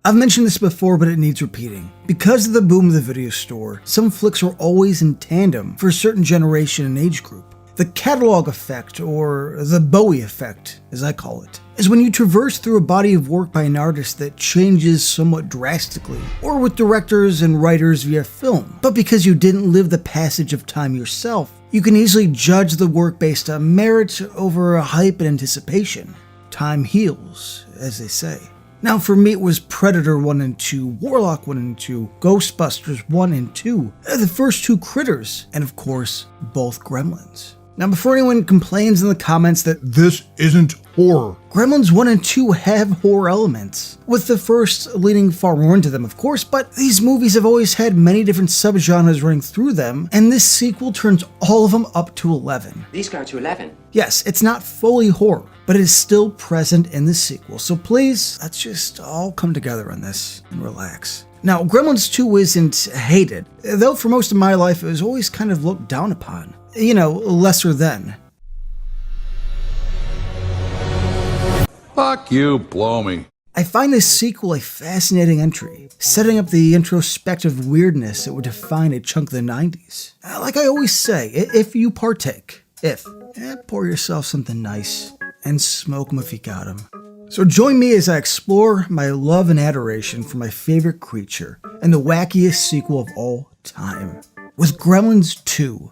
I've mentioned this before, but it needs repeating. Because of the boom of the video store, some flicks were always in tandem for a certain generation and age group. The catalog effect, or the Bowie effect, as I call it, is when you traverse through a body of work by an artist that changes somewhat drastically, or with directors and writers via film. But because you didn't live the passage of time yourself, you can easily judge the work based on merit over hype and anticipation. Time heals, as they say. Now for me it was Predator 1 and 2, Warlock 1 and 2, Ghostbusters 1 and 2, the first two Critters, and of course, both Gremlins. Now before anyone complains in the comments that this isn't horror, Gremlins 1 and 2 have horror elements, with the first leaning far more into them of course, but these movies have always had many different subgenres running through them, and this sequel turns all of them up to 11. These go to 11. Yes, it's not fully horror, but it is still present in the sequel, so please, let's just all come together on this and relax. Now, Gremlins 2 isn't hated, though for most of my life it was always kind of looked down upon. You know, lesser than. Fuck you, blow me. I find this sequel a fascinating entry, setting up the introspective weirdness that would define a chunk of the 90s. Like I always say, if you partake, pour yourself something nice and smoke 'em if you got 'em. So join me as I explore my love and adoration for my favorite creature and the wackiest sequel of all time, with Gremlins 2,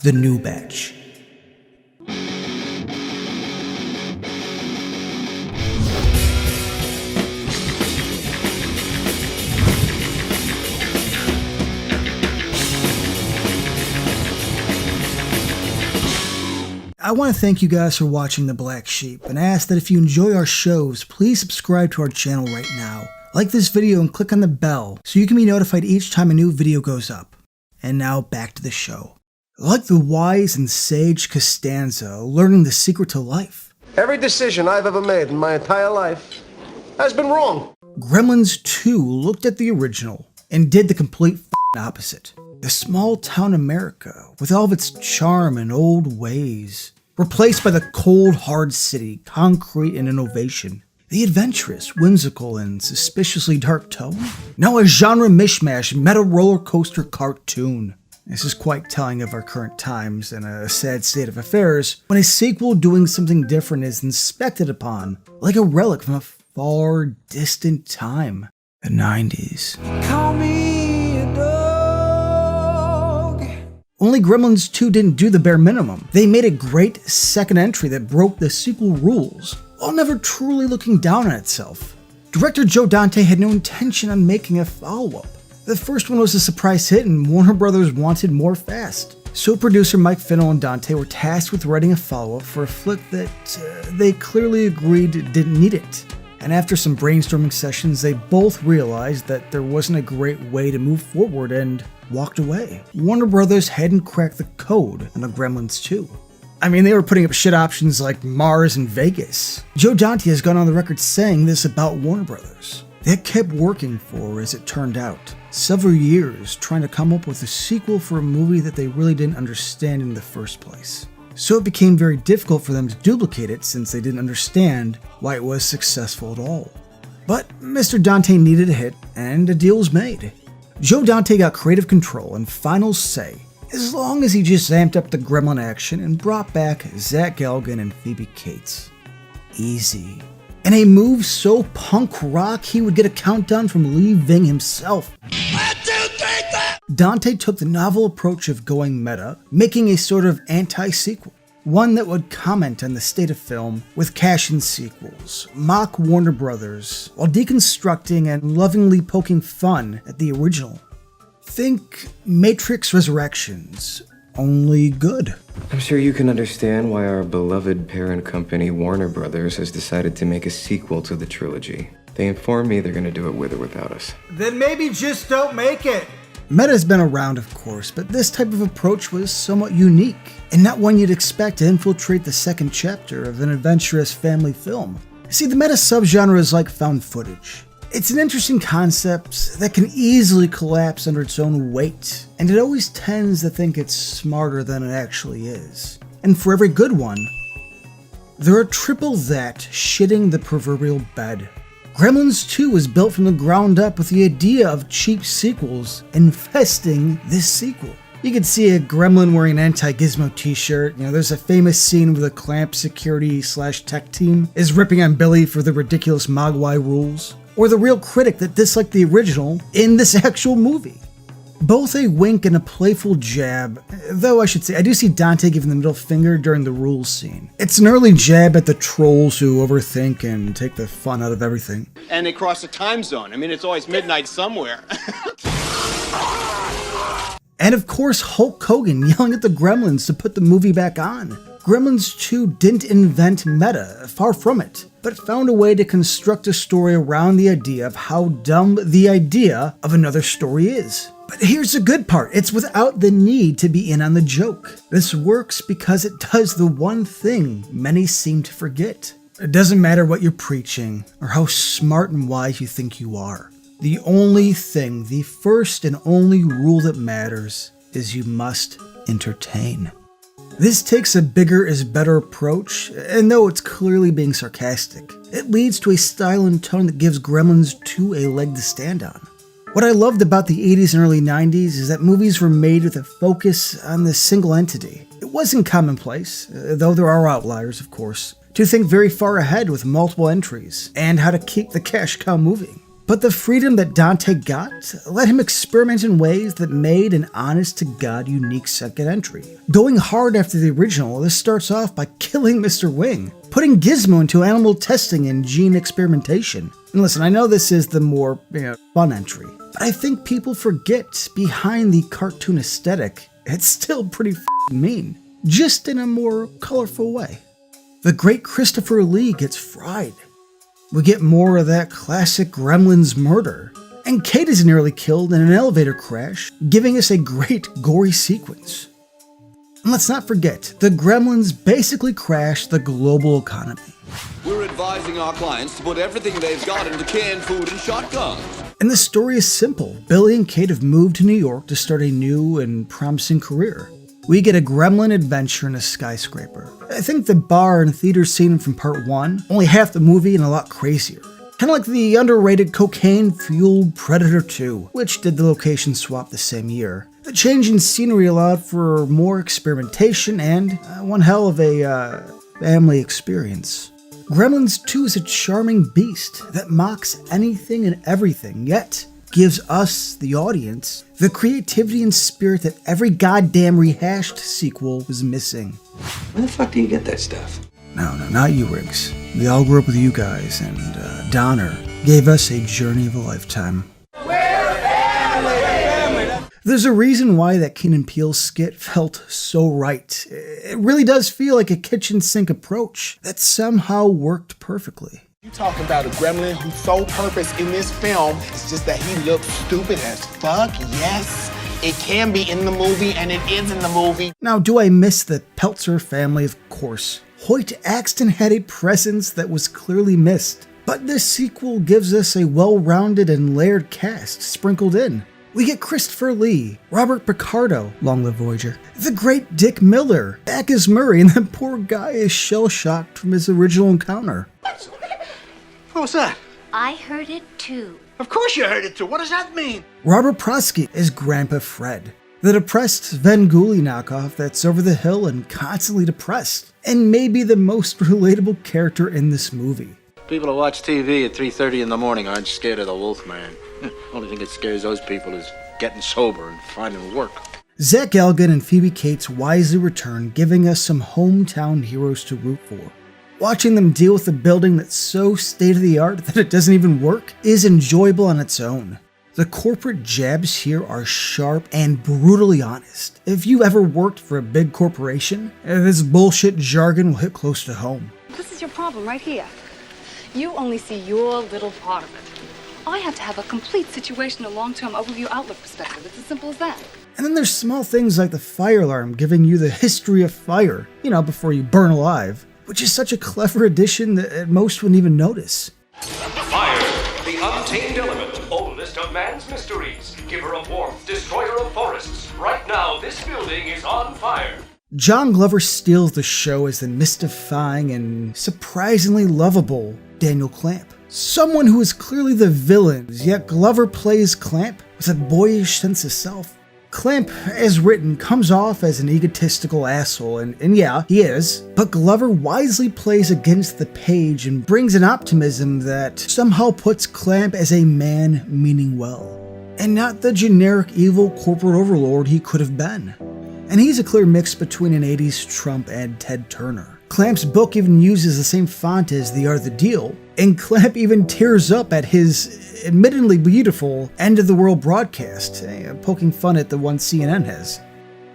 The New Batch. I want to thank you guys for watching The Black Sheep and ask that if you enjoy our shows, please subscribe to our channel right now. Like this video and click on the bell so you can be notified each time a new video goes up. And now back to the show. Like the wise and sage Costanza learning the secret to life, Every decision I've ever made in my entire life has been wrong. Gremlins 2 looked at the original and did the complete opposite. The small town America, with all of its charm and old ways, replaced by the cold, hard city, concrete and innovation. The adventurous, whimsical, and suspiciously dark tone. Now a genre mishmash meta roller coaster cartoon. This is quite telling of our current times and a sad state of affairs when a sequel doing something different is inspected upon like a relic from a far distant time. The 90s. Call me a dog. Only Gremlins 2 didn't do the bare minimum. They made a great second entry that broke the sequel rules, while never truly looking down on itself. Director Joe Dante had no intention on making a follow-up. The first one was a surprise hit and Warner Brothers wanted more fast. So producer Mike Finnell and Dante were tasked with writing a follow-up for a flick that they clearly agreed didn't need it. And after some brainstorming sessions, they both realized that there wasn't a great way to move forward and walked away. Warner Brothers hadn't cracked the code on the Gremlins 2. I mean, they were putting up shit options like Mars and Vegas. Joe Dante has gone on the record saying this about Warner Brothers. They kept working for, as it turned out, several years trying to come up with a sequel for a movie that they really didn't understand in the first place. So it became very difficult for them to duplicate it since they didn't understand why it was successful at all. But Mr. Dante needed a hit, and a deal was made. Joe Dante got creative control and final say, as long as he just amped up the gremlin action and brought back Zach Galligan and Phoebe Cates. Easy. And a move so punk rock he would get a countdown from Lee Ving himself. 1, 2, 3, 4. Dante took the novel approach of going meta, making a sort of anti-sequel. One that would comment on the state of film with cash-in sequels, mock Warner Brothers, while deconstructing and lovingly poking fun at the original. Think Matrix Resurrections, only good. I'm sure you can understand why our beloved parent company Warner Brothers has decided to make a sequel to the trilogy. They informed me they're gonna do it with or without us. Then maybe just don't make it. Meta's been around, of course, but this type of approach was somewhat unique, and not one you'd expect to infiltrate the second chapter of an adventurous family film. See, the meta subgenre is like found footage. It's an interesting concept that can easily collapse under its own weight, and it always tends to think it's smarter than it actually is. And for every good one, there are triple that shitting the proverbial bed. Gremlins 2 was built from the ground up with the idea of cheap sequels infesting this sequel. You can see a gremlin wearing an anti-Gizmo t-shirt. There's a famous scene where the Clamp security/tech team is ripping on Billy for the ridiculous Mogwai rules, or the real critic that disliked the original in this actual movie. Both a wink and a playful jab, though I should say I do see Dante giving the middle finger during the rules scene. It's an early jab at the trolls who overthink and take the fun out of everything. And they cross the time zone. I mean, it's always midnight somewhere. And of course, Hulk Hogan yelling at the Gremlins to put the movie back on. Gremlins 2 didn't invent meta, far from it, but found a way to construct a story around the idea of how dumb the idea of another story is. But here's the good part, it's without the need to be in on the joke. This works because it does the one thing many seem to forget. It doesn't matter what you're preaching, or how smart and wise you think you are. The only thing, the first and only rule that matters, is you must entertain. This takes a bigger is better approach, and though it's clearly being sarcastic, it leads to a style and tone that gives Gremlins 2 a leg to stand on. What I loved about the 80s and early 90s is that movies were made with a focus on this single entity. It wasn't commonplace, though there are outliers of course, to think very far ahead with multiple entries, and how to keep the cash cow moving. But the freedom that Dante got let him experiment in ways that made an honest-to-God unique second entry. Going hard after the original, this starts off by killing Mr. Wing, putting Gizmo into animal testing and gene experimentation. And listen, I know this is the more fun entry, but I think people forget behind the cartoon aesthetic, it's still pretty mean, just in a more colorful way. The great Christopher Lee gets fried. We get more of that classic Gremlins murder, and Kate is nearly killed in an elevator crash, giving us a great gory sequence. And let's not forget, the Gremlins basically crashed the global economy. We're advising our clients to put everything they've got into canned food and shotguns. And the story is simple. Billy and Kate have moved to New York to start a new and promising career. We get a gremlin adventure in a skyscraper. I think the bar and theater scene from part 1, only half the movie and a lot crazier. Kind of like the underrated cocaine-fueled Predator 2, which did the location swap the same year. The change in scenery allowed for more experimentation and one hell of a family experience. Gremlins 2 is a charming beast that mocks anything and everything, yet gives us, the audience, the creativity and spirit that every goddamn rehashed sequel was missing. Where the fuck do you get that stuff? No, not you, Riggs. We all grew up with you guys, and Donner gave us a journey of a lifetime. There's a reason why that Key & Peele skit felt so right. It really does feel like a kitchen sink approach that somehow worked perfectly. You talking about a gremlin whose sole purpose in this film is just that he looks stupid as fuck? Yes, it can be in the movie, and it is in the movie. Now, do I miss the Peltzer family? Of course. Hoyt Axton had a presence that was clearly missed, but this sequel gives us a well-rounded and layered cast sprinkled in. We get Christopher Lee, Robert Picardo, long live Voyager, the great Dick Miller, back as Murray, and that poor guy is shell-shocked from his original encounter. What was that? I heard it too. Of course you heard it too. What does that mean? Robert Prosky is Grandpa Fred, the depressed Svengoolie knockoff that's over the hill and constantly depressed, and maybe the most relatable character in this movie. People who watch TV at 3:30 in the morning aren't scared of the Wolfman. Only thing that scares those people is getting sober and finding work. Zach Galligan and Phoebe Cates wisely return, giving us some hometown heroes to root for. Watching them deal with a building that's so state-of-the-art that it doesn't even work is enjoyable on its own. The corporate jabs here are sharp and brutally honest. If you ever worked for a big corporation, this bullshit jargon will hit close to home. This is your problem right here. You only see your little part of it. I have to have a complete situational long-term overview outlook perspective. It's as simple as that. And then there's small things like the fire alarm giving you the history of fire, before you burn alive, which is such a clever addition that most wouldn't even notice. Fire, the untamed element, oldest of man's mysteries, giver of warmth, destroyer of forests. Right now, this building is on fire. John Glover steals the show as the mystifying and surprisingly lovable Daniel Clamp. Someone who is clearly the villain, yet Glover plays Clamp with a boyish sense of self. Clamp, as written, comes off as an egotistical asshole, and yeah, he is, but Glover wisely plays against the page and brings an optimism that somehow puts Clamp as a man meaning well, and not the generic evil corporate overlord he could have been. And he's a clear mix between an 80s Trump and Ted Turner. Clamp's book even uses the same font as The Art of the Deal, and Clamp even tears up at his admittedly beautiful end-of-the-world broadcast, poking fun at the one CNN has.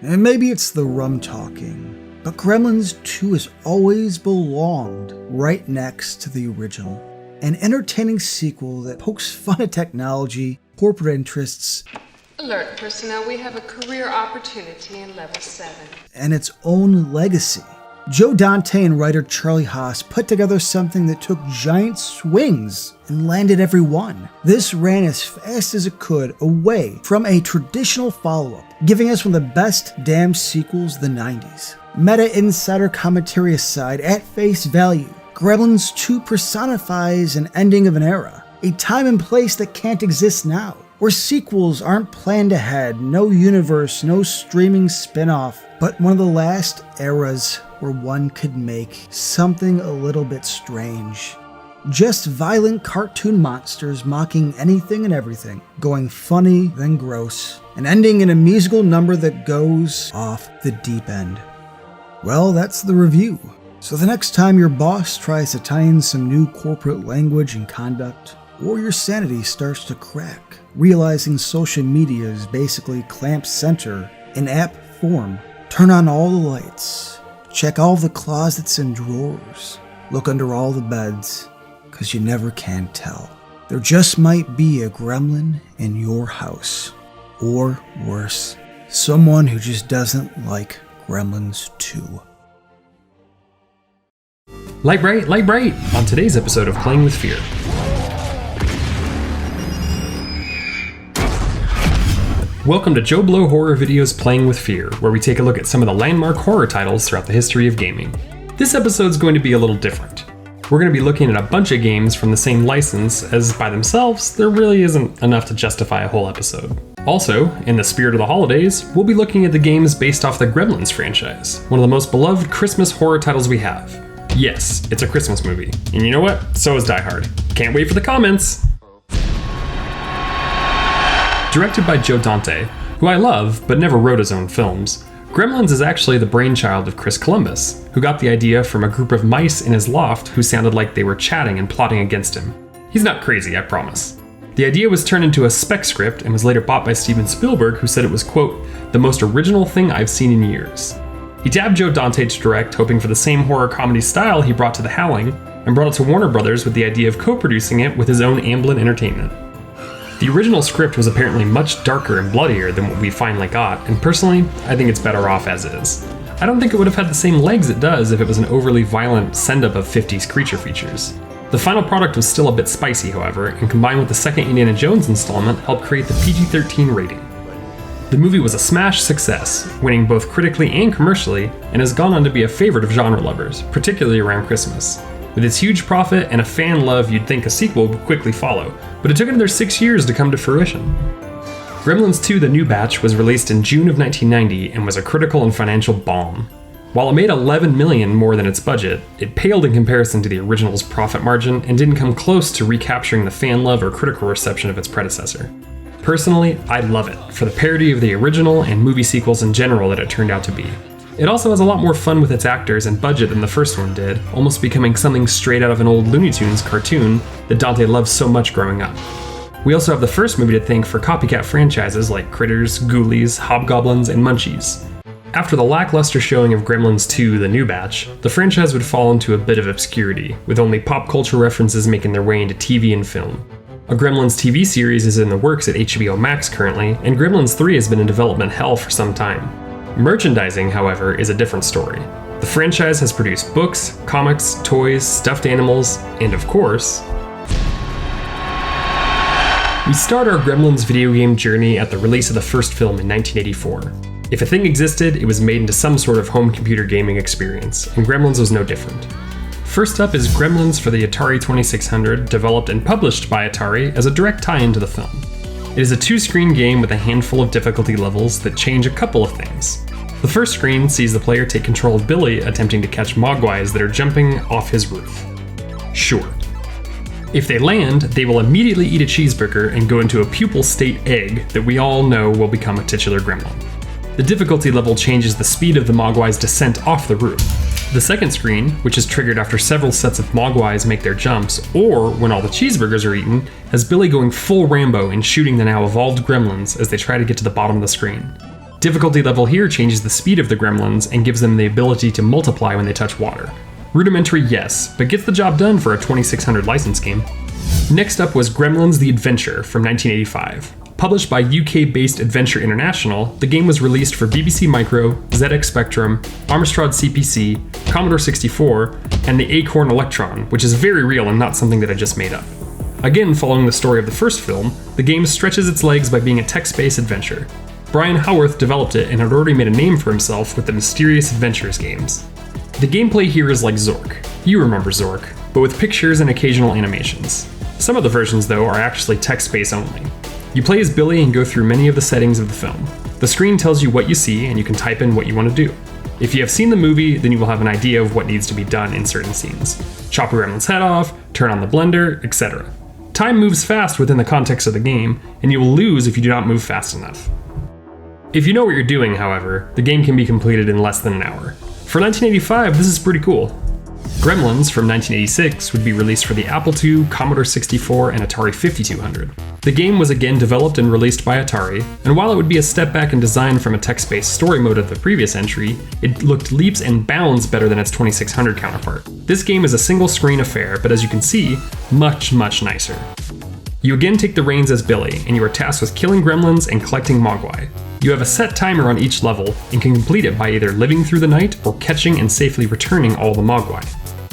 And maybe it's the rum talking, but Gremlins 2 has always belonged right next to the original. An entertaining sequel that pokes fun at technology, corporate interests, Alert personnel, we have a career opportunity in level 7. And its own legacy. Joe Dante and writer Charlie Haas put together something that took giant swings and landed every one. This ran as fast as it could away from a traditional follow-up, giving us one of the best damn sequels of the 90s. Meta insider commentary aside, at face value, Gremlins 2 personifies an ending of an era, a time and place that can't exist now, where sequels aren't planned ahead, no universe, no streaming spin-off, but one of the last eras where one could make something a little bit strange. Just violent cartoon monsters mocking anything and everything, going funny then gross, and ending in a musical number that goes off the deep end. Well, that's the review. So the next time your boss tries to tie in some new corporate language and conduct, or your sanity starts to crack, realizing social media is basically Clamp Center in app form, turn on all the lights, check all the closets and drawers, look under all the beds, cause you never can tell. There just might be a gremlin in your house. Or worse, someone who just doesn't like Gremlins 2. Light bright, on today's episode of Playing with Fear. Welcome to JoBlo Horror Video's Playing with Fear, where we take a look at some of the landmark horror titles throughout the history of gaming. This episode's going to be a little different. We're going to be looking at a bunch of games from the same license, as by themselves, there really isn't enough to justify a whole episode. Also, in the spirit of the holidays, we'll be looking at the games based off the Gremlins franchise, one of the most beloved Christmas horror titles we have. Yes, it's a Christmas movie. And you know what? So is Die Hard. Can't wait for the comments! Directed by Joe Dante, who I love but never wrote his own films, Gremlins is actually the brainchild of Chris Columbus, who got the idea from a group of mice in his loft who sounded like they were chatting and plotting against him. He's not crazy, I promise. The idea was turned into a spec script and was later bought by Steven Spielberg, who said it was, quote, the most original thing I've seen in years. He tabbed Joe Dante to direct, hoping for the same horror comedy style he brought to The Howling, and brought it to Warner Brothers with the idea of co-producing it with his own Amblin Entertainment. The original script was apparently much darker and bloodier than what we finally got, and personally, I think it's better off as is. I don't think it would have had the same legs it does if it was an overly violent send-up of 50s creature features. The final product was still a bit spicy, however, and combined with the second Indiana Jones installment, helped create the PG-13 rating. The movie was a smash success, winning both critically and commercially, and has gone on to be a favorite of genre lovers, particularly around Christmas. With its huge profit and a fan love, you'd think a sequel would quickly follow, but it took another 6 years to come to fruition. Gremlins 2: The New Batch was released in June of 1990 and was a critical and financial bomb. While it made $11 million more than its budget, it paled in comparison to the original's profit margin and didn't come close to recapturing the fan love or critical reception of its predecessor. Personally, I love it, for the parody of the original and movie sequels in general that it turned out to be. It also has a lot more fun with its actors and budget than the first one did, almost becoming something straight out of an old Looney Tunes cartoon that Dante loved so much growing up. We also have the first movie to thank for copycat franchises like Critters, Ghoulies, Hobgoblins, and Munchies. After the lackluster showing of Gremlins 2: The New Batch, the franchise would fall into a bit of obscurity, with only pop culture references making their way into TV and film. A Gremlins TV series is in the works at HBO Max currently, and Gremlins 3 has been in development hell for some time. Merchandising, however, is a different story. The franchise has produced books, comics, toys, stuffed animals, and of course... We start our Gremlins video game journey at the release of the first film in 1984. If a thing existed, it was made into some sort of home computer gaming experience, and Gremlins was no different. First up is Gremlins for the Atari 2600, developed and published by Atari as a direct tie-in to the film. It is a 2-screen game with a handful of difficulty levels that change a couple of things. The first screen sees the player take control of Billy attempting to catch mogwais that are jumping off his roof. Sure. If they land, they will immediately eat a cheeseburger and go into a pupal state egg that we all know will become a titular gremlin. The difficulty level changes the speed of the mogwai's descent off the roof. The second screen, which is triggered after several sets of mogwais make their jumps, or when all the cheeseburgers are eaten, has Billy going full Rambo and shooting the now evolved gremlins as they try to get to the bottom of the screen. Difficulty level here changes the speed of the gremlins and gives them the ability to multiply when they touch water. Rudimentary, yes, but gets the job done for a 2600 license game. Next up was Gremlins The Adventure from 1985. Published by UK-based Adventure International, the game was released for BBC Micro, ZX Spectrum, Amstrad CPC, Commodore 64, and the Acorn Electron, which is very real and not something that I just made up. Again, following the story of the first film, the game stretches its legs by being a text-based adventure. Brian Howarth developed it and had already made a name for himself with the Mysterious Adventures games. The gameplay here is like Zork. You remember Zork, but with pictures and occasional animations. Some of the versions, though, are actually text-based only. You play as Billy and go through many of the settings of the film. The screen tells you what you see, and you can type in what you want to do. If you have seen the movie, then you will have an idea of what needs to be done in certain scenes. Chop a gremlin's head off, turn on the blender, etc. Time moves fast within the context of the game, and you will lose if you do not move fast enough. If you know what you're doing, however, the game can be completed in less than an hour. For 1985, this is pretty cool. Gremlins from 1986 would be released for the Apple II, Commodore 64, and Atari 5200. The game was again developed and released by Atari, and while it would be a step back in design from a text-based story mode of the previous entry, it looked leaps and bounds better than its 2600 counterpart. This game is a single-screen affair, but as you can see, much nicer. You again take the reins as Billy, and you are tasked with killing gremlins and collecting mogwai. You have a set timer on each level, and can complete it by either living through the night or catching and safely returning all the mogwai.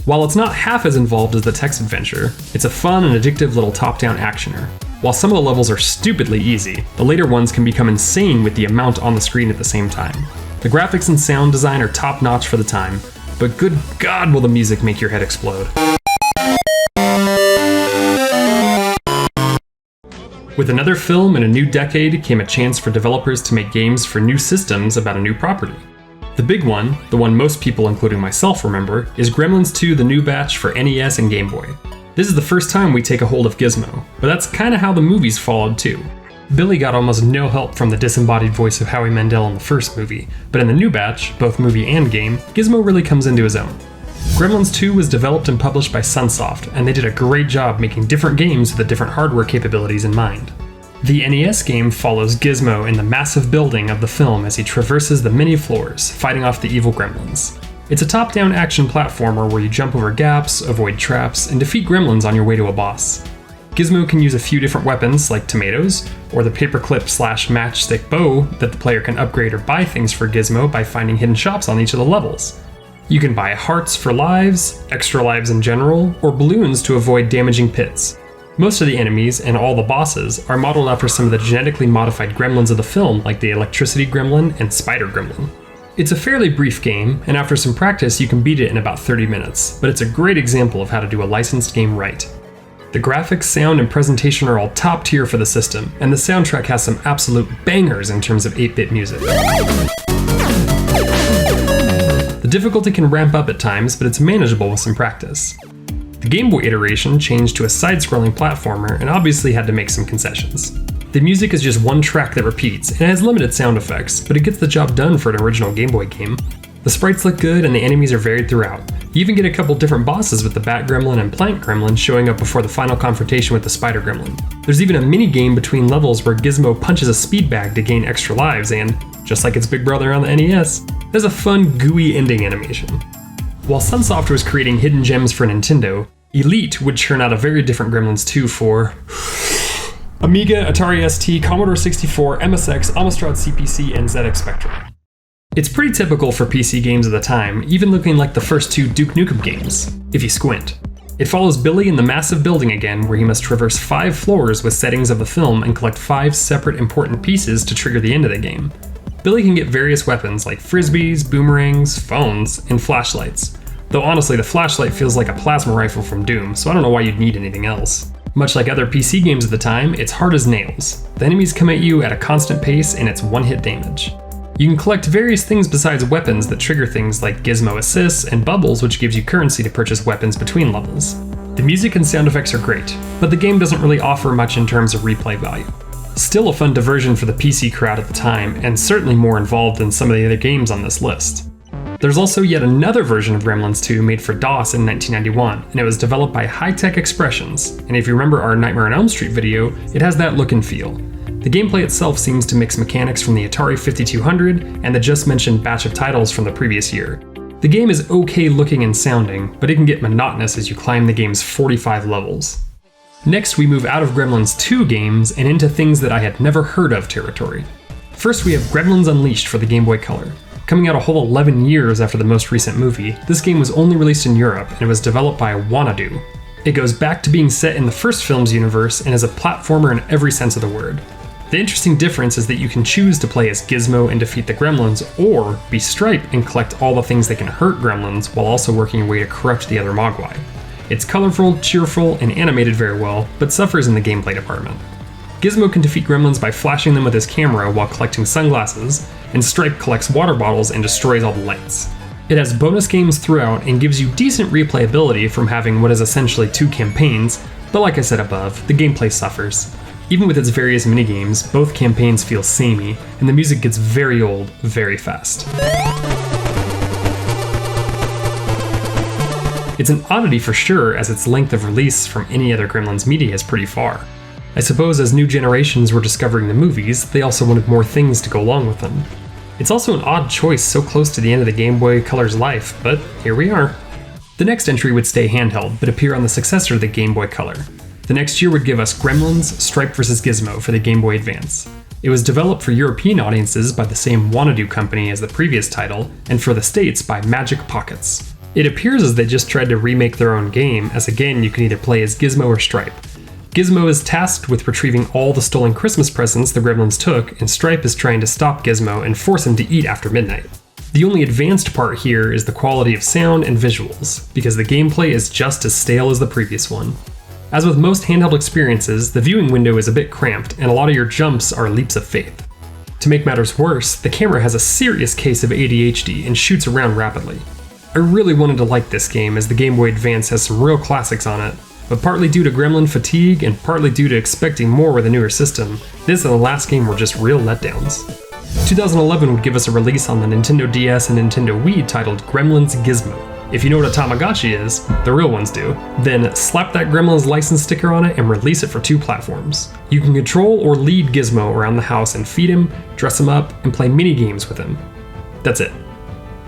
While it's not half as involved as the text adventure, it's a fun and addictive little top-down actioner. While some of the levels are stupidly easy, the later ones can become insane with the amount on the screen at the same time. The graphics and sound design are top-notch for the time, but good God will the music make your head explode. With another film in a new decade came a chance for developers to make games for new systems about a new property. The big one, the one most people including myself remember, is Gremlins 2 The New Batch for NES and Game Boy. This is the first time we take a hold of Gizmo, but that's kinda how the movies followed too. Billy got almost no help from the disembodied voice of Howie Mandel in the first movie, but in the new batch, both movie and game, Gizmo really comes into his own. Gremlins 2 was developed and published by Sunsoft, and they did a great job making different games with the different hardware capabilities in mind. The NES game follows Gizmo in the massive building of the film as he traverses the many floors, fighting off the evil gremlins. It's a top-down action platformer where you jump over gaps, avoid traps, and defeat gremlins on your way to a boss. Gizmo can use a few different weapons, like tomatoes, or the paperclip/matchstick bow that the player can upgrade or buy things for Gizmo by finding hidden shops on each of the levels. You can buy hearts for lives, extra lives in general, or balloons to avoid damaging pits. Most of the enemies, and all the bosses, are modeled after some of the genetically modified gremlins of the film, like the Electricity Gremlin and Spider Gremlin. It's a fairly brief game, and after some practice you can beat it in about 30 minutes, but it's a great example of how to do a licensed game right. The graphics, sound, and presentation are all top tier for the system, and the soundtrack has some absolute bangers in terms of 8-bit music. The difficulty can ramp up at times, but it's manageable with some practice. The Game Boy iteration changed to a side-scrolling platformer and obviously had to make some concessions. The music is just one track that repeats, and it has limited sound effects, but it gets the job done for an original Game Boy game. The sprites look good and the enemies are varied throughout. You even get a couple different bosses with the Bat Gremlin and Plank Gremlin showing up before the final confrontation with the Spider Gremlin. There's even a mini-game between levels where Gizmo punches a speed bag to gain extra lives and, just like its big brother on the NES, there's a fun, gooey ending animation. While Sunsoft was creating hidden gems for Nintendo, Elite would churn out a very different Gremlins 2 for Amiga, Atari ST, Commodore 64, MSX, Amstrad CPC, and ZX Spectrum. It's pretty typical for PC games of the time, even looking like the first two Duke Nukem games, if you squint. It follows Billy in the massive building again, where he must traverse 5 floors with settings of the film and collect 5 separate important pieces to trigger the end of the game. Billy can get various weapons like frisbees, boomerangs, phones, and flashlights. Though honestly, the flashlight feels like a plasma rifle from Doom, so I don't know why you'd need anything else. Much like other PC games at the time, it's hard as nails. The enemies come at you at a constant pace and it's one-hit damage. You can collect various things besides weapons that trigger things like gizmo assists and bubbles, which gives you currency to purchase weapons between levels. The music and sound effects are great, but the game doesn't really offer much in terms of replay value. Still a fun diversion for the PC crowd at the time, and certainly more involved than some of the other games on this list. There's also yet another version of Gremlins 2 made for DOS in 1991, and it was developed by High Tech Expressions, and if you remember our Nightmare on Elm Street video, it has that look and feel. The gameplay itself seems to mix mechanics from the Atari 5200 and the just mentioned batch of titles from the previous year. The game is okay looking and sounding, but it can get monotonous as you climb the game's 45 levels. Next, we move out of Gremlins 2 games and into things that I had never heard of territory. First, we have Gremlins Unleashed for the Game Boy Color. Coming out a whole 11 years after the most recent movie, this game was only released in Europe and it was developed by Xanadu. It goes back to being set in the first film's universe and is a platformer in every sense of the word. The interesting difference is that you can choose to play as Gizmo and defeat the Gremlins, or be Stripe and collect all the things that can hurt Gremlins while also working your way to corrupt the other Mogwai. It's colorful, cheerful, and animated very well, but suffers in the gameplay department. Gizmo can defeat Gremlins by flashing them with his camera while collecting sunglasses, and Stripe collects water bottles and destroys all the lights. It has bonus games throughout and gives you decent replayability from having what is essentially 2 campaigns, but like I said above, the gameplay suffers. Even with its various minigames, both campaigns feel samey, and the music gets very old very fast. It's an oddity for sure, as its length of release from any other Gremlins media is pretty far. I suppose as new generations were discovering the movies, they also wanted more things to go along with them. It's also an odd choice so close to the end of the Game Boy Color's life, but here we are. The next entry would stay handheld, but appear on the successor to the Game Boy Color. The next year would give us Gremlins, Stripe vs. Gizmo for the Game Boy Advance. It was developed for European audiences by the same Xanadu company as the previous title, and for the States by Magic Pockets. It appears as they just tried to remake their own game, as again you can either play as Gizmo or Stripe. Gizmo is tasked with retrieving all the stolen Christmas presents the Gremlins took, and Stripe is trying to stop Gizmo and force him to eat after midnight. The only advanced part here is the quality of sound and visuals, because the gameplay is just as stale as the previous one. As with most handheld experiences, the viewing window is a bit cramped, and a lot of your jumps are leaps of faith. To make matters worse, the camera has a serious case of ADHD and shoots around rapidly. I really wanted to like this game as the Game Boy Advance has some real classics on it, but partly due to gremlin fatigue and partly due to expecting more with a newer system, this and the last game were just real letdowns. 2011 would give us a release on the Nintendo DS and Nintendo Wii titled Gremlins Gizmo. If you know what a Tamagotchi is, the real ones do, then slap that Gremlins license sticker on it and release it for 2 platforms. You can control or lead Gizmo around the house and feed him, dress him up, and play mini-games with him. That's it.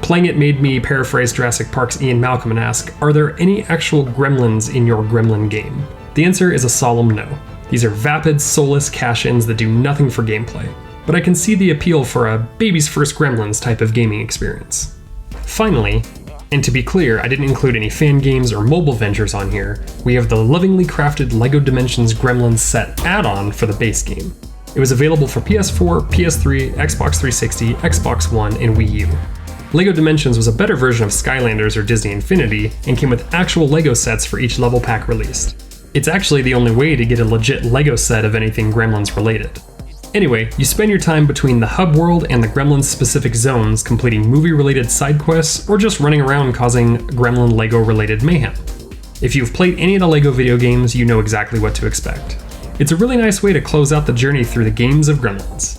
Playing it made me paraphrase Jurassic Park's Ian Malcolm and ask, are there any actual gremlins in your gremlin game? The answer is a solemn no. These are vapid, soulless cash-ins that do nothing for gameplay. But I can see the appeal for a baby's first Gremlins type of gaming experience. Finally, and to be clear, I didn't include any fan games or mobile ventures on here, we have the lovingly crafted LEGO Dimensions Gremlins set add-on for the base game. It was available for PS4, PS3, Xbox 360, Xbox One, and Wii U. LEGO Dimensions was a better version of Skylanders or Disney Infinity, and came with actual LEGO sets for each level pack released. It's actually the only way to get a legit LEGO set of anything Gremlins related. Anyway, you spend your time between the hub world and the Gremlins specific zones completing movie-related side quests or just running around causing Gremlin LEGO-related mayhem. If you've played any of the LEGO video games, you know exactly what to expect. It's a really nice way to close out the journey through the games of Gremlins.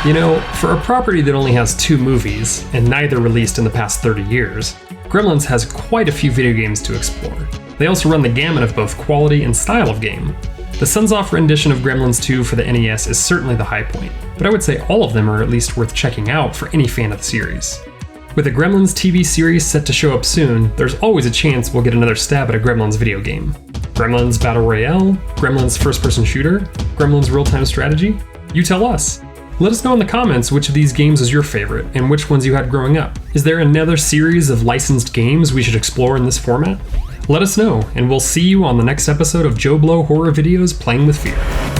You know, for a property that only has 2 movies, and neither released in the past 30 years, Gremlins has quite a few video games to explore. They also run the gamut of both quality and style of game. The Sunsoft rendition of Gremlins 2 for the NES is certainly the high point, but I would say all of them are at least worth checking out for any fan of the series. With a Gremlins TV series set to show up soon, there's always a chance we'll get another stab at a Gremlins video game. Gremlins Battle Royale, Gremlins first-person shooter, Gremlins real-time strategy? You tell us! Let us know in the comments which of these games is your favorite, and which ones you had growing up. Is there another series of licensed games we should explore in this format? Let us know, and we'll see you on the next episode of JoBlo Horror Videos Playing with Fear.